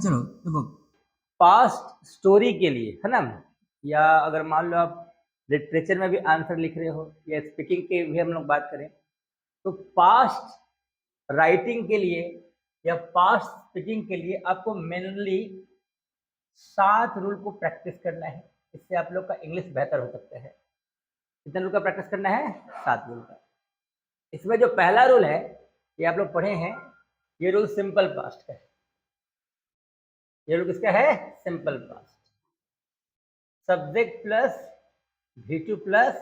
चलो देखो, past story के लिए है ना, या अगर मान लो आप लिटरेचर में भी आंसर लिख रहे हो या स्पीकिंग के भी हम लोग बात करें, तो पास्ट राइटिंग के लिए या पास्ट स्पीकिंग के लिए आपको मेनली 7 रूल को प्रैक्टिस करना है। इससे आप लोग का इंग्लिश बेहतर हो सकता है। कितने रूल का प्रैक्टिस करना है? 7 रूल का। इसमें जो पहला रूल है ये आप लोग पढ़े हैं, ये रूल सिंपल पास्ट का है। ये रूल किसका है? Simple past. Subject plus V2 plus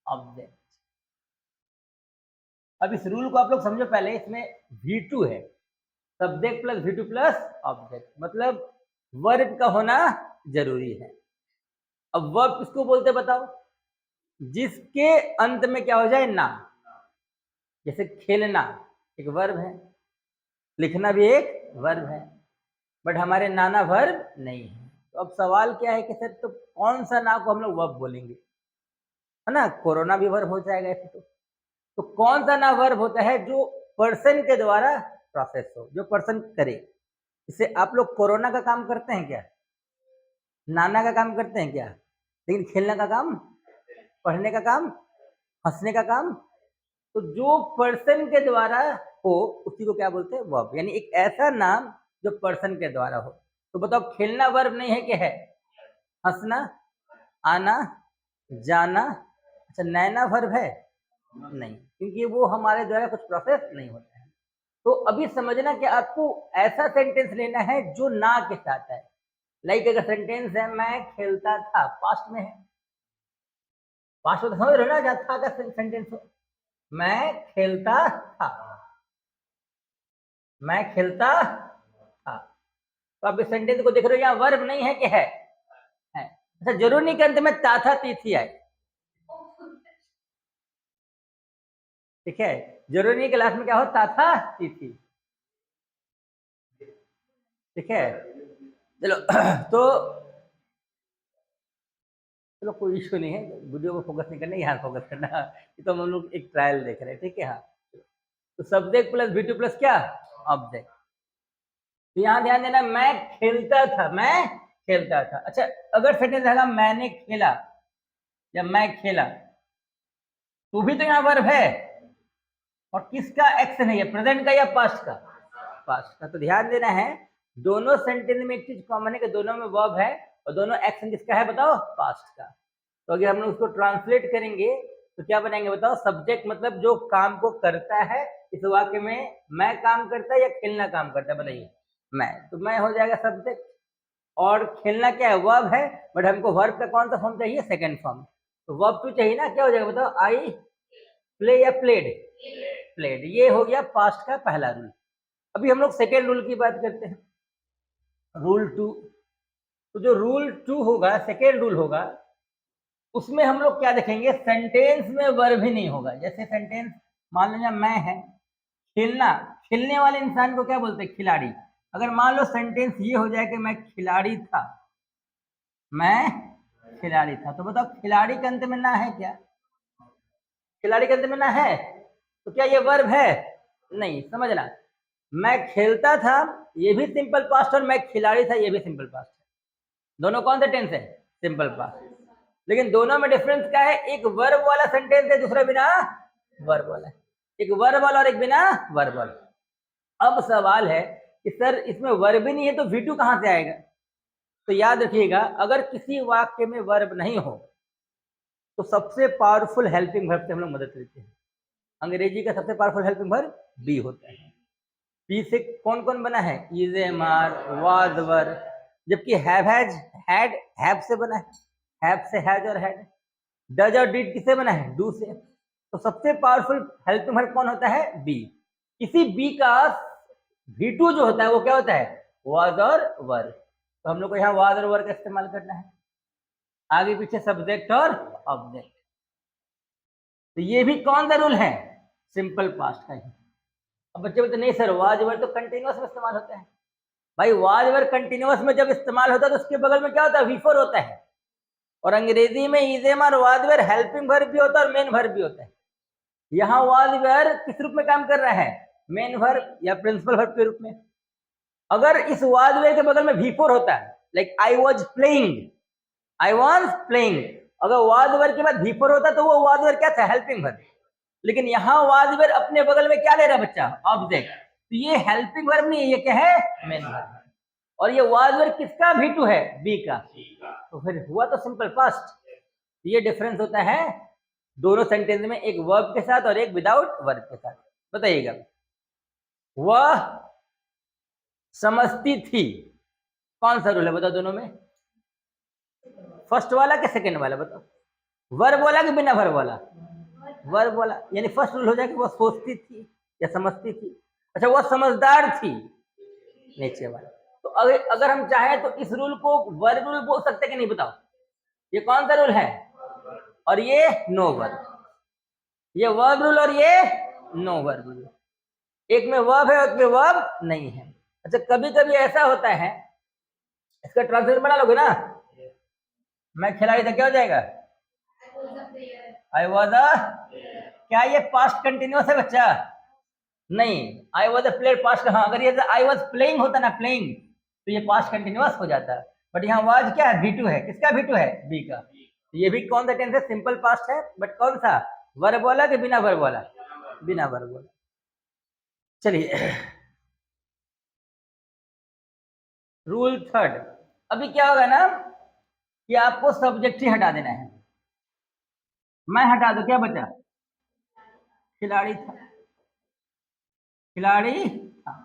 object. अब इस रूल को आप लोग समझो पहले। इसमें V2 है, subject plus V2 plus object, मतलब वर्ब का होना जरूरी है। अब वर्ब किसको बोलते बताओ? जिसके अंत में क्या हो जाए? ना। जैसे खेलना एक वर्ब है, लिखना भी एक वर्ब है, बट हमारे नाना वर्ब नहीं है। तो अब सवाल क्या है कि सर तो कौन सा ना को हम लोग वर्ब बोलेंगे, है ना? कोरोना भी वर्ब हो जाएगा ऐसे तो कौन सा ना वर्ब होता है जो पर्सन के द्वारा प्रोसेस हो, जो पर्सन करे? इससे आप लोग कोरोना का काम करते हैं क्या? नाना का काम करते हैं क्या? लेकिन खेलने का काम, पढ़ने का काम, हंसने का काम, तो जो पर्सन के द्वारा हो उसी को क्या बोलते हैं? वर्ब। यानी एक ऐसा नाम जो पर्सन के द्वारा हो। तो बताओ, खेलना वर्ब नहीं है क्या है? हंसना, आना, जाना, अच्छा नैना वर्ब है? नहीं, क्योंकि वो हमारे द्वारा कुछ प्रोसेस नहीं होता है। तो अभी समझना कि आपको ऐसा सेंटेंस लेना है जो ना के साथ है। लाइक अगर सेंटेंस है मैं खेलता था, पास्ट में है, पास्ट में तो समझ रहे हो ना, जहाँ था का सेंटेंस हो। मैं खेलता था, मैं खेलता था। तो आप इस सेंटेंस को देख रहे हो, यहाँ वर्ब नहीं है कि है? अच्छा, जरूर नहीं कि अंत में ता था ती थी आए, ठीक है? जरूरी नहीं कि लास्ट में क्या हो? ता था ती थी, ठीक है? चलो तो चलो कोई इश्यू नहीं है, वीडियो को फोकस नहीं करना, यहाँ फोकस करना। ये तो हम लोग एक ट्रायल देख रहे हैं, ठीक है? हाँ, तो सब्जेक्ट प्लस V2 प्लस क्या? ऑब्जेक्ट। तो यहाँ ध्यान देना, मैं खेलता था, मैं खेलता था। अच्छा, अगर सेंटेंस रहेगा मैंने खेला या मैं खेला, तो भी तो यहाँ वर्ब है, और किसका एक्शन है ये? प्रेजेंट का या पास्ट का? पास्ट का। तो ध्यान देना है, दोनों सेंटेंस में एक चीज कॉमन है कि दोनों में वर्ब है और दोनों एक्शन किसका है? बताओ, पास्ट का। तो अगर हम लोग उसको ट्रांसलेट करेंगे तो क्या बनाएंगे बताओ? सब्जेक्ट मतलब जो काम को करता है। इस वाक्य में मैं काम करता है या खेलना काम करता है? बताइए। मैं, तो मैं हो जाएगा सब्जेक्ट, और खेलना क्या है? वर्ब है, बट हमको वर्ब का कौन सा फॉर्म चाहिए? Second form. तो वर्ब टू चाहिए ना, क्या हो जाएगा बताओ? आई प्ले या प्लेड? प्लेड। ये हो गया पास्ट का पहला रूल। अभी हम लोग सेकेंड रूल की बात करते हैं, रूल 2। तो जो रूल 2 होगा, सेकेंड रूल होगा, उसमें हम लोग क्या देखेंगे? सेंटेंस में वर्ब ही नहीं होगा। जैसे सेंटेंस मान लीजिए मैं है, खेलना, खेलने वाले इंसान को क्या बोलते हैं? खिलाड़ी। अगर मान लो सेंटेंस ये हो जाए कि मैं खिलाड़ी था, मैं खिलाड़ी था, तो बताओ खिलाड़ी के अंत में ना है क्या? खिलाड़ी के अंत में ना है, तो क्या ये वर्ब है? नहीं। समझना, मैं खेलता था ये भी सिंपल पास्ट और मैं खिलाड़ी था ये भी सिंपल पास्ट है। दोनों कौन से टेंस है? Simple past. लेकिन दोनों में डिफरेंस क्या है? एक वर्ब वाला सेंटेंस है, दूसरा बिना वर्ब वाला है। एक वर्ब वाला और एक बिना वर्ब वाला। अब सवाल है कि सर इसमें वर्ब ही नहीं है तो V2 कहां से आएगा? तो याद रखिएगा, अगर किसी वाक्य में वर्ब नहीं हो तो सबसे पावरफुल हेल्पिंग वर्ब से हम लोग मदद लेते हैं। अंग्रेजी का सबसे पावरफुल हेल्पिंग वर्ब बी होता है। बी से कौन कौन बना है? इज, एम, आर, वाज, वर। जबकि हैव, हैज, हैड, हैव से बना है। हैव से हैज और हैड। डज और डिड किससे बना है? डू से। तो सबसे पावरफुल हेल्पिंग वर्ब कौन होता है? बी। इसी बी का V2 जो होता है वो क्या होता है? वाज और वर। तो हम लोग को यहाँ वाज और वर का इस्तेमाल करना है, आगे पीछे सब्जेक्ट और ऑब्जेक्ट। तो ये भी कौन सा रूल है? सिंपल पास्ट का ही। अब बच्चे बोलते नहीं सर वाज वर तो कंटिन्यूअस में इस्तेमाल होता है। भाई वाज वर कंटिन्यूअस में जब इस्तेमाल होता है तो उसके बगल में क्या होता है? V4 होता है। और अंग्रेजी में इज, एम, और वाज वर हेल्पिंग वर्ब भी होता है और मेन वर्ब भी होता है। यहाँ वाज वर किस रूप में काम कर रहा है? मेन वर्ब या प्रिंसिपल वर्ब के रूप में। अगर इस वाज वेयर के बगल में V4 होता है, लाइक आई वॉज प्लेइंग, अगर वाज वेयर के बाद V4 होता तो वो वाज वेयर क्या था, हेल्पिंग वर्ब। लेकिन यहाँ वाज वेयर अपने बगल में क्या ले रहा है बच्चा, ऑब्जेक्ट, तो ये हेल्पिंग वर्ब नहीं है, ये क्या है, मेन वर्ब। और ये वाज वेयर किसका, V2 है, बी का, तो फिर हुआ तो सिंपल पास्ट। ये डिफरेंस होता है दोनों सेंटेंस में, एक वर्ब के साथ और एक विदाउट वर्ब के साथ। बताइएगा, वह समझती थी, कौन सा रूल है बताओ दोनों में, फर्स्ट वाला कि सेकंड वाला बताओ, वर्ब वाला कि बिना वर्ब वाला, वर्ब वाला, यानी फर्स्ट रूल हो जाएगा वो सोचती थी या समझती थी। अच्छा, वह समझदार थी, नीचे वाला। तो अगर हम चाहें तो इस रूल को वर्ब रूल बोल सकते कि नहीं बताओ, ये कौन सा रूल है, और ये नो वर्ब, ये वर्ब रूल और ये नो वर्ब रूल, एक में वर्ब है और एक में वर्ब नहीं है। अच्छा, कभी कभी ऐसा होता है, इसका ट्रांसलेशन बना लोगे ना, मैं खिलाड़ी था, क्या हो जाएगा, आई वॉज अ, क्या ये पास्ट कंटिन्यूअस है बच्चा, नहीं, I was a player past, हाँ, अगर ये आई वॉज प्लेइंग होता ना, प्लेइंग, तो ये पास्ट कंटिन्यूअस हो जाता, बट यहाँ वाज क्या है, V2 है, किसका V2 है, बी का। तो ये भी कौन सा टेंस है, सिंपल पास्ट है, बट कौन सा, वर्ब वाला कि बिना वर्ब वाला, बिना वर्ब वाला। चलिए, रूल थर्ड, अभी क्या होगा ना कि आपको सब्जेक्ट ही हटा देना है, मैं हटा दो, क्या बचा, खिलाड़ी था, खिलाड़ी था,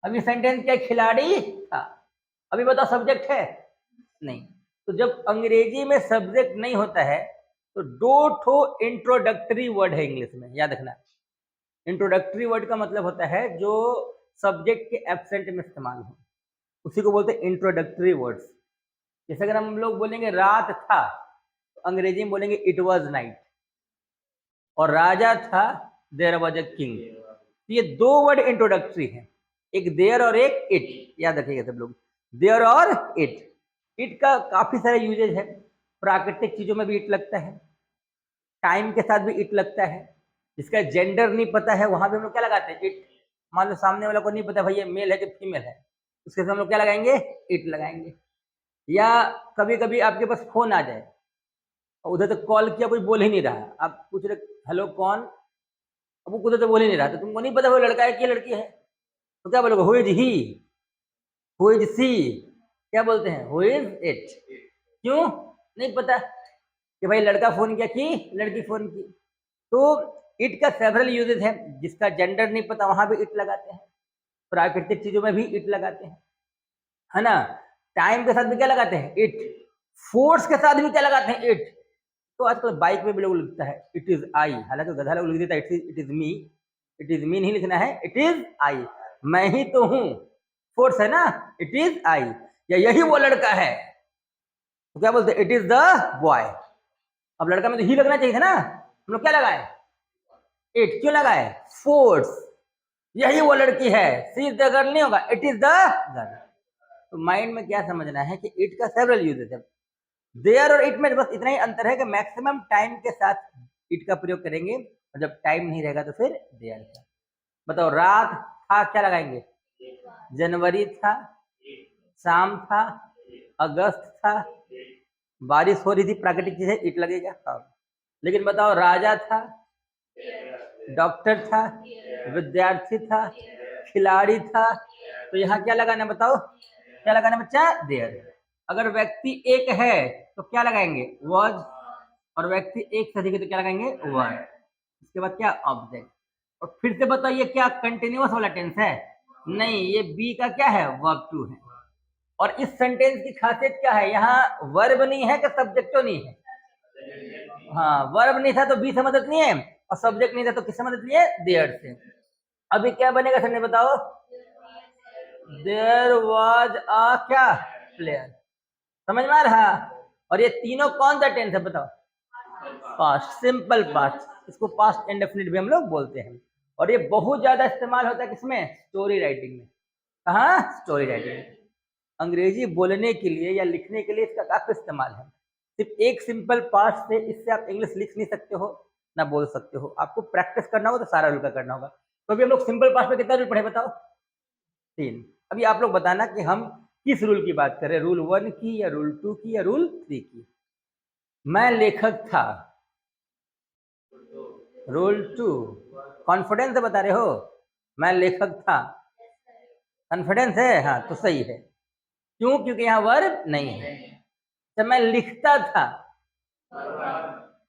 अभी सेंटेंस क्या, खिलाड़ी था, अभी बताओ सब्जेक्ट है, नहीं। तो जब अंग्रेजी में सब्जेक्ट नहीं होता है तो दो ठो इंट्रोडक्टरी वर्ड है इंग्लिश में, याद रखना। इंट्रोडक्टरी वर्ड का मतलब होता है जो सब्जेक्ट के एब्सेंट में इस्तेमाल हो, उसी को बोलते हैं इंट्रोडक्टरी वर्ड्स। जैसे अगर हम लोग बोलेंगे रात था, तो अंग्रेजी में बोलेंगे इट वॉज नाइट, और राजा था, देयर वॉज अ किंग। तो ये दो वर्ड इंट्रोडक्टरी हैं, एक देयर और एक इट, याद रखिएगा सब लोग, देयर और इट। इट का काफी सारे यूजेज है, प्राकृतिक चीजों में भी इट लगता है, टाइम के साथ भी इट लगता है, जिसका जेंडर नहीं पता है वहां भी हम लोग क्या लगाते हैं, इट। मान लो सामने वाला को नहीं पता भाई ये मेल है कि फीमेल है, उसके साथ हम लोग क्या लगाएंगे, इट लगाएंगे। या कभी कभी आपके पास फोन आ जाए और उधर तक कॉल किया, कोई बोल ही नहीं रहा, आप पूछ रहे हेलो कौन, अब वो उधर तो बोल ही नहीं रहा, तो तुमको नहीं पता वो लड़का है कि लड़की है, तो क्या बोलोगे, who is he, who is she, क्या बोलते हैं, हु इज इट। क्यों, नहीं पता कि भाई लड़का फोन किया कि लड़की फोन की। तो इट का सेवरल यूजेस है, जिसका जेंडर नहीं पता वहां भी इट लगाते हैं, प्राकृतिक चीजों में भी इट लगाते हैं, है ना। टाइम के साथ भी क्या लगाते हैं, इट। फोर्स के साथ भी क्या लगाते हैं, इट। तो आजकल बाइक में भी लोग लिखता है इट इज आई, हालांकि गधा लोग लिख देता है it is me, it is me नहीं लिखना है, इट इज आई, मैं ही तो हूं, फोर्स है ना, इट इज आई, या यही वो लड़का है, तो क्या बोलते हैं, इट इज द बॉय। अब लड़का में तो ही लगना चाहिए था ना, हम लोग क्या लगाए, इट, क्यों लगाए, फोर्स, यही वो लड़की है, सी इज द गर्ल नहीं होगा, इट इज द गर्ल। तो माइंड में क्या समझना है कि इट का सेवरल यूजेस है, देयर और इट में बस इतना ही अंतर है कि मैक्सिमम टाइम के साथ इट का प्रयोग करेंगे, और जब टाइम नहीं रहेगा तो फिर देयर का। बताओ, रात था, क्या लगाएंगे, जनवरी था, शाम था, अगस्त था, बारिश हो रही थी, प्राकृतिक चीज है, इट लगेगा। हाँ, लेकिन बताओ, राजा था, डॉक्टर था, विद्यार्थी था, खिलाड़ी था, तो यहाँ क्या लगाना बताओ, क्या लगाना बच्चा, देयर। अगर व्यक्ति एक है तो क्या लगाएंगे, वॉज, और व्यक्ति एक से अधिक है तो क्या लगाएंगे, वर। इसके बाद क्या, ऑब्जेक्ट। और फिर से बताइए, क्या कंटिन्यूअस वाला टेंस है, नहीं, ये बी का क्या है, वर्ब टू है। और इस सेंटेंस की खासियत क्या है, यहाँ वर्ब नहीं है कि सब्जेक्टो नहीं है, हाँ, वर्ब नहीं था तो बी से मदद नहीं है, और सब्जेक्ट नहीं था तो किससे मदद नहीं है, देयर से। अभी क्या बनेगा सर ने बताओ, देयर वाज अ क्या, प्लेयर, समझ में आ रहा। और ये तीनों कौन सा टेंस है बताओ, पास्ट, सिंपल पास्ट, इसको पास्ट इंडेफिनिट भी हम लोग बोलते हैं। और ये बहुत ज्यादा इस्तेमाल होता है किसमें, स्टोरी राइटिंग में। कहाँ, स्टोरी राइटिंग में। अंग्रेजी बोलने के लिए या लिखने के लिए इसका काफी इस्तेमाल है। सिर्फ एक सिंपल पास्ट से इससे आप इंग्लिश लिख नहीं सकते हो ना बोल सकते हो, आपको प्रैक्टिस करना होगा तो सारा रूल का करना होगा। तो अभी हम लोग सिंपल पास्ट में कितना रूल पढ़े बताओ, 3। अभी आप लोग बताना कि हम किस रूल की बात कर रहे हैं, रूल 1 की या रूल 2 की या रूल 3 की। मैं लेखक था, रूल 2। कॉन्फिडेंस से बता रहे हो, मैं लेखक था, कॉन्फिडेंस है, हाँ तो सही है। क्यों? क्योंकि यहाँ वर्ब नहीं है। जब मैं लिखता था,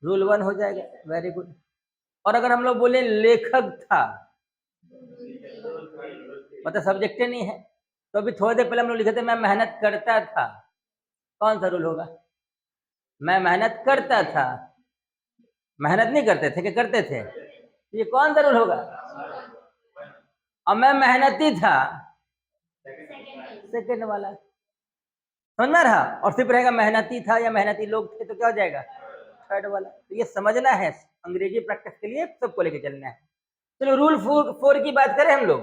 रूल 1 हो जाएगा, वेरी गुड। और अगर हम लोग बोले लेखक था, मतलब सब्जेक्ट नहीं है, तो अभी थोड़ी देर पहले हम लोग लिखे थे मैं मेहनत करता था, कौन सा रूल होगा? मैं मेहनत करता था, मेहनत नहीं करते थे, क्या करते थे? ये कौन सा रूल होगा? अब मैं मेहनती था, सेकेंड वाला, समझ में आ रहा? और सिर्फ रहेगा मेहनती था या मेहनती लोग थे, तो क्या हो जाएगा? थर्ड वाला। तो ये समझना है, अंग्रेजी प्रैक्टिस के लिए सबको लेके चलना है। चलो रूल 4 की बात करें हम लोग,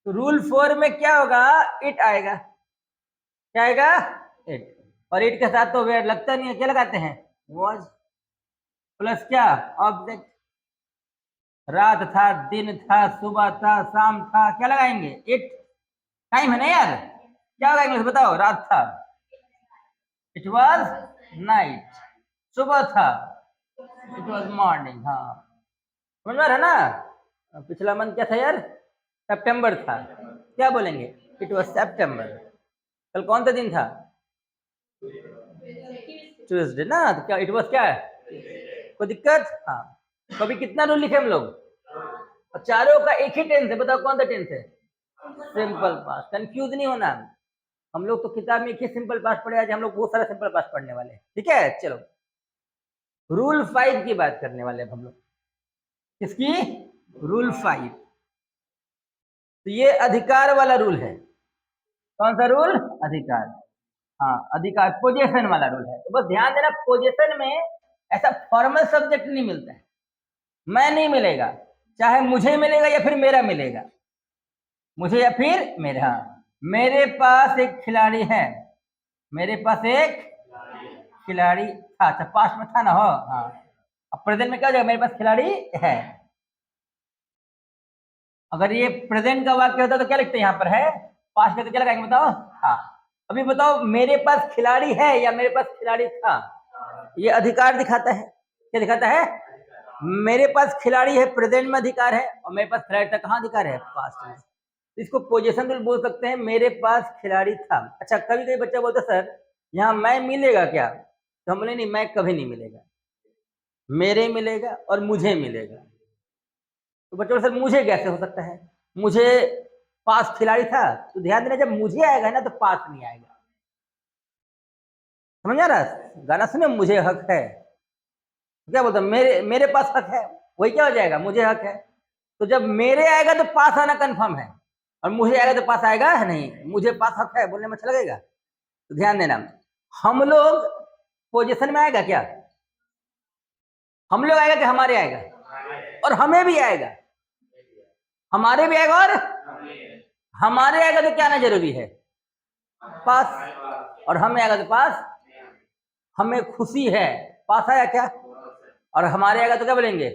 तो रूल 4 में क्या होगा? इट आएगा, क्या आएगा? इट। और इट के साथ तो वेयर लगता नहीं है, क्या लगाते हैं? वॉज प्लस क्या? ऑब्जेक्ट। रात था, दिन था, सुबह था, शाम था, क्या लगाएंगे? इट। टाइम है ना यार, क्या होगा इंग्लिश बताओ? रात था, इट वॉज नाइट। सुबह था, इट वॉज मॉर्निंग। हाँ समझ में आ रहा है ना? पिछला मंथ क्या था यार? सितंबर था, क्या बोलेंगे? इट वॉज सितंबर। कल कौन सा दिन था? ट्यूसडे ना, तो क्या इट वॉज क्या है? कोई दिक्कत? हाँ। तो अभी कितना रूल लिखे हम लोग? और चारों का एक ही टेंस है, बताओ कौन सा टेंस है? Simple past. कंफ्यूज नहीं होना, हम लोग तो किताब में एक ही सिंपल पास्ट पढ़े, आज हम लोग बहुत सारा सिंपल पास्ट पढ़ने वाले हैं, ठीक है? चलो रूल 5 की बात करने वाले हैं हम लोग। किसकी? रूल 5। तो ये अधिकार वाला रूल है। कौन सा रूल? अधिकार। हाँ अधिकार, पोजीशन वाला रूल है। तो बस ध्यान देना, पोजीशन में ऐसा फॉर्मल सब्जेक्ट नहीं मिलता है, मैं नहीं मिलेगा, चाहे मुझे मिलेगा या फिर मेरा मिलेगा, मुझे या फिर मेरा। मेरे पास एक खिलाड़ी है, मेरे पास एक खिलाड़ी था, अच्छा पास्ट में था ना, हो हाँ। अब प्रेजेंट में क्या हो जाएगा? मेरे पास खिलाड़ी है। अगर ये प्रेजेंट का वाक्य होता तो क्या लिखते हैं यहाँ पर? है। पास्ट में तो क्या लगाएंगे बताओ? हाँ। अभी बताओ, मेरे पास खिलाड़ी है या मेरे पास खिलाड़ी था? ये अधिकार दिखाता है, क्या दिखाता है? मेरे पास खिलाड़ी है, प्रेजेंट में अधिकार है, और मेरे पास खिलाड़ी था, कहाँ अधिकार है? पास्ट में। इसको पोजीशन रूल बोल सकते हैं, मेरे पास खिलाड़ी था। अच्छा कभी कभी बच्चा बोलता सर यहाँ मैं मिलेगा क्या? तो हम बोले नहीं, मैं कभी नहीं मिलेगा, मेरे मिलेगा और मुझे मिलेगा। तो बच्चों सर मुझे कैसे हो सकता है? मुझे पास खिलाड़ी था, तो ध्यान देना जब मुझे आएगा ना तो पास नहीं आएगा, समझ आ रहा है? गाना सुने, मुझे हक है, क्या बोलता मेरे पास हक है, वही क्या हो जाएगा? मुझे हक है। तो जब मेरे आएगा तो पास आना कंफर्म है, और मुझे आएगा तो पास आएगा नहीं। मुझे पास हक है बोलने में अच्छा लगेगा? तो ध्यान देना, हम लोग पोजीशन में आएगा क्या? हम लोग आएगा कि हमारे आएगा? और हमें भी आएगा, हमारे भी आएगा, और हमारे आएगा तो क्या आना जरूरी है? पास। और हमें आएगा तो पास। हमें खुशी है, पास आया क्या? और हमारे आएगा तो क्या बोलेंगे?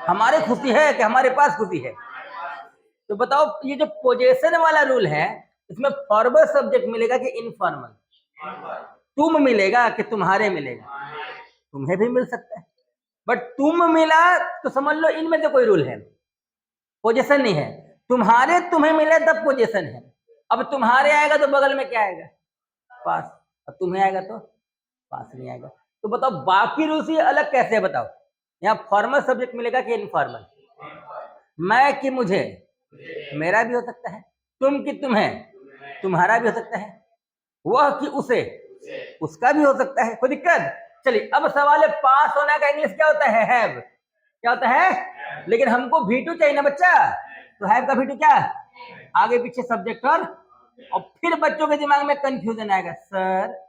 हमारे खुशी है कि हमारे पास खुशी है? तो बताओ ये जो पोजेशन वाला रूल है, इसमें फॉर्मल सब्जेक्ट मिलेगा कि इनफॉर्मल? तुम मिलेगा कि तुम्हारे मिलेगा? तुम्हें भी मिल सकता है, बट तुम मिला तो समझ लो इनमें तो कोई रूल है, पोजीशन नहीं है। तुम्हारे तुम्हें मिले तब पोजीशन है। अब तुम्हारे आएगा तो बगल में क्या आएगा? पास। और तुम्हें आएगा तो पास नहीं आएगा। तो बताओ बाकी रूल से अलग कैसे है बताओ? यहाँ फॉर्मल सब्जेक्ट मिलेगा कि इनफॉर्मल? मैं कि मुझे, मेरा भी हो सकता है। तुम कि तुम्हें, तुम्हारा भी हो सकता है। वह कि उसे, उसका भी हो सकता है। कोई दिक्कत? चलिए अब सवाल है, पास होने का इंग्लिश क्या होता है? हैव। क्या होता है? लेकिन हमको V2 चाहिए ना बच्चा, तो हैव का V2 क्या? आगे पीछे सब्जेक्ट और फिर बच्चों के दिमाग में कंफ्यूजन आएगा, सर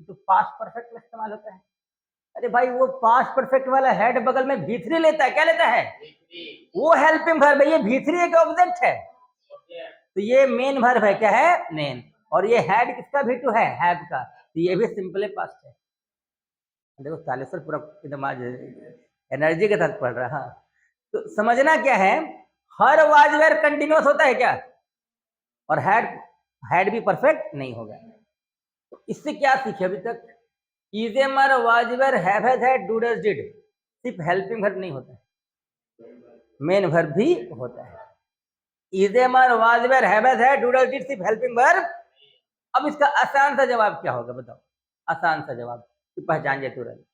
तो पास्ट परफेक्ट में इस्तेमाल होता है। अरे भाई वो पास्ट परफेक्ट वाला हेड बगल में V3 लेता है, क्या लेता है? वो हेल्पिंग वर्ब है, ये V3 एक ऑब्जेक्ट है, तो ये मेन वर्ब है, क्या है? मेन। और ये हेड किसका? V2 है, हैव का, तो ये भी सिंपल पास्ट है। देखो तालेश्वर पूरा एकदम आज एनर्जी के साथ पढ़ रहा है। तो समझना क्या है, हर वाज वेयर कंटिन्यूअस होता है क्या? और हैड भी परफेक्ट नहीं होगा। तो इससे क्या सीखे अभी तक? Is am are was were have has had do does did सिर्फ हेल्पिंग वर्ब नहीं होता है, मेन वर्ब भी होता है। Is am are was were have has had do does did सिर्फ हेल्पिंग वर्ब। अब इसका आसान सा जवाब क्या होगा बताओ? आसान सा जवाब कि पहचान जाए तुरंत।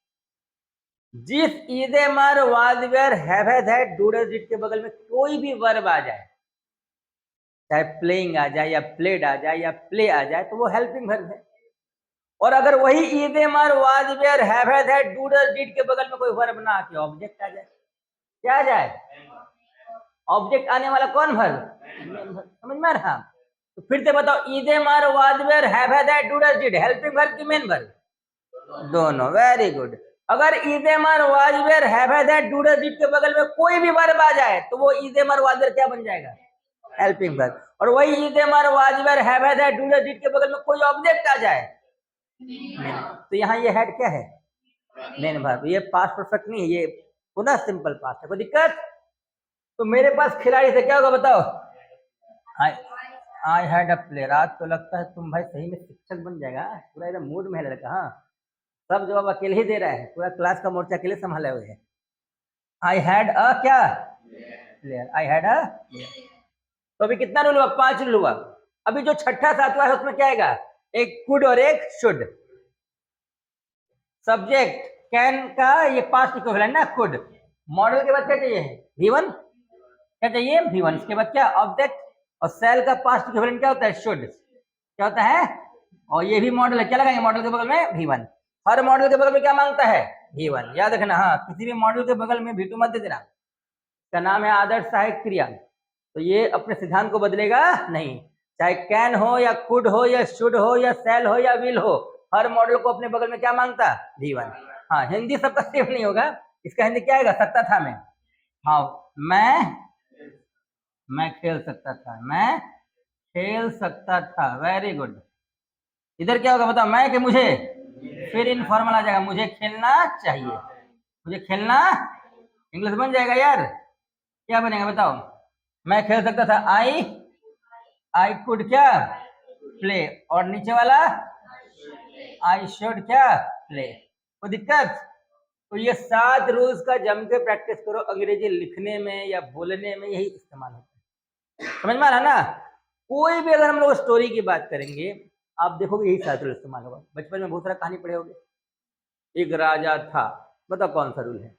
जिस is am are was were have has had do does did के बगल में कोई भी वर्ब आ जाए, चाहे प्लेइंग आ जाए या प्लेड आ जाए या प्ले आ जाए, तो वो हेल्पिंग वर्ब है। और अगर वही is am are was were have has had do does did के बगल में कोई वर्ब ना आके ऑब्जेक्ट आ जाए, क्या आ जाए? ऑब्जेक्ट आने वाला कौन वर्ब? समझ में आ रहा? तो फिर से बताओ, is am are was were have has had do does did helping verb की मेन वर्ब? दोनों। Very good. अगर is am are was were have has had do does did के बगल में कोई भी वर्ब आ जाए, तो वो is am are was were क्या बन जाएगा? Helping verb. और वही is am are was were have has had do does did के बगल में कोई ऑब्जेक्ट आ जाए, तो यहाँ ये हेड क्या है? Main verb. ये पास्ट परफेक्ट नहीं है, ये पुनः सिंपल पास्ट है। कोई दिक्कत? तो मेरे पास खिलाड़ी से क्या होगा बताओ? I had a play. रात तो लगता है तुम भाई सही में शिक्षक बन जाएगा, पूरा एकदम मूड में है लड़का। हाँ, सब जवाब अकेले ही दे रहा है, पूरा क्लास का मोर्चा अकेले संभाले हुए है। आई हैड अ क्या? प्लेयर। I had a. तो अभी कितना रूल हुआ? 5 रूल हुआ। अभी जो छठा सातवां है उसमें क्या आएगा? एक कुड और एक शुड। सब्जेक्ट कैन का ये पास्ट इक्विवेलेंट ना, कुड। मॉडल के बाद क्या चाहिए? V1। क्या चाहिए? V1। इसके बाद क्या? ऑब्जेक्ट। और सेल का पास्ट इक्विवेलेंट क्या होता है? शुड। क्या होता है? और ये भी मॉडल है, क्या लगाएंगे मॉडल के बगल में? V1। हर मॉडल के बगल में क्या मांगता है? V1। याद रखना। हाँ, किसी भी मॉडल के बगल में V2 मत दे देना। इसका नाम है आदर्श सहायक क्रिया, तो ये अपने सिद्धांत को बदलेगा नहीं। चाहे कैन हो या कुड हो या शुड हो या सेल हो या विल हो, हर मॉडल को अपने बगल में क्या मांगता? V1। हाँ, हिंदी सबका सेम नहीं होगा, इसका हिंदी क्या आएगा? सकता था मैं। हाँ, मैं खेल सकता था, मैं खेल सकता था। Very good. इधर क्या होगा बताओ? मैं कि मुझे? फिर इनफॉर्मल आ जाएगा, मुझे खेलना चाहिए, मुझे खेलना। इंग्लिश बन जाएगा यार। क्या बनेगा बताओ? मैं खेल सकता था, आई कुड क्या? प्ले। और नीचे वाला आई शुड क्या? प्ले। कोई दिक्कत? तो ये 7 रूल्स का जम के प्रैक्टिस करो, अंग्रेजी लिखने में या बोलने में यही इस्तेमाल होता है। समझ में आ रहा ना? कोई भी अगर हम लोग स्टोरी की बात करेंगे, आप देखोगे यही 7 रूल इस्तेमाल होगा। बचपन में बहुत सारा कहानी पढ़े होगे। एक राजा था, बताओ कौन सा रूल है?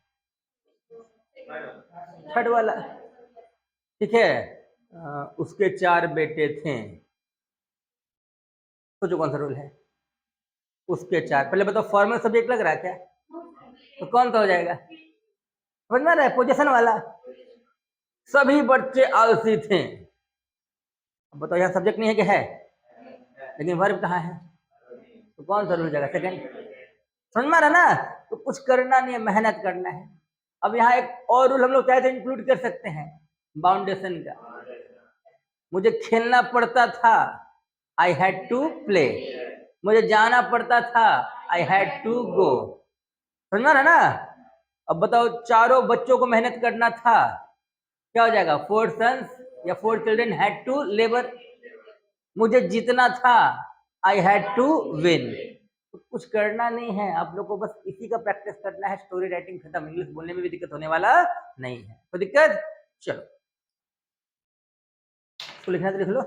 थर्ड वाला। ठीक है। उसके 4 बेटे थे, सोचो कौन सा रूल है? उसके 4। पहले बताओ, फॉर्मल सब्जेक्ट लग रहा है क्या? तो कौन सा हो जाएगा? समझ में आ रहा है? पोजीशन वाला। सभी बच्चे आलसी थे। अब बताओ, यहाँ सब्जेक्ट नहीं है कि है? लेकिन वर्ब कहाँ है? तो कौन सा रूल हो जाएगा? सेकंड। समझ में आ रहा ना? तो कुछ करना नहीं है, मेहनत करना है। अब यहाँ एक और रूल हम लोग चाहे तो इंक्लूड कर सकते हैं, बाउंडेशन का। मुझे खेलना पड़ता था, आई हैड टू प्ले। मुझे जाना पड़ता था, आई हैड टू गो। समझ में आ रहा ना? अब बताओ, चारों बच्चों को मेहनत करना था, क्या हो जाएगा? 4 sons या 4 children had to labor। मुझे जीतना था, आई हैड टू विन। तो कुछ करना नहीं है, आप लोग को बस इसी का प्रैक्टिस करना है। स्टोरी राइटिंग खत्म, इंग्लिश बोलने में भी दिक्कत होने वाला नहीं है। तो दिक्कत? चलो, तो लिखना तो लिख लो।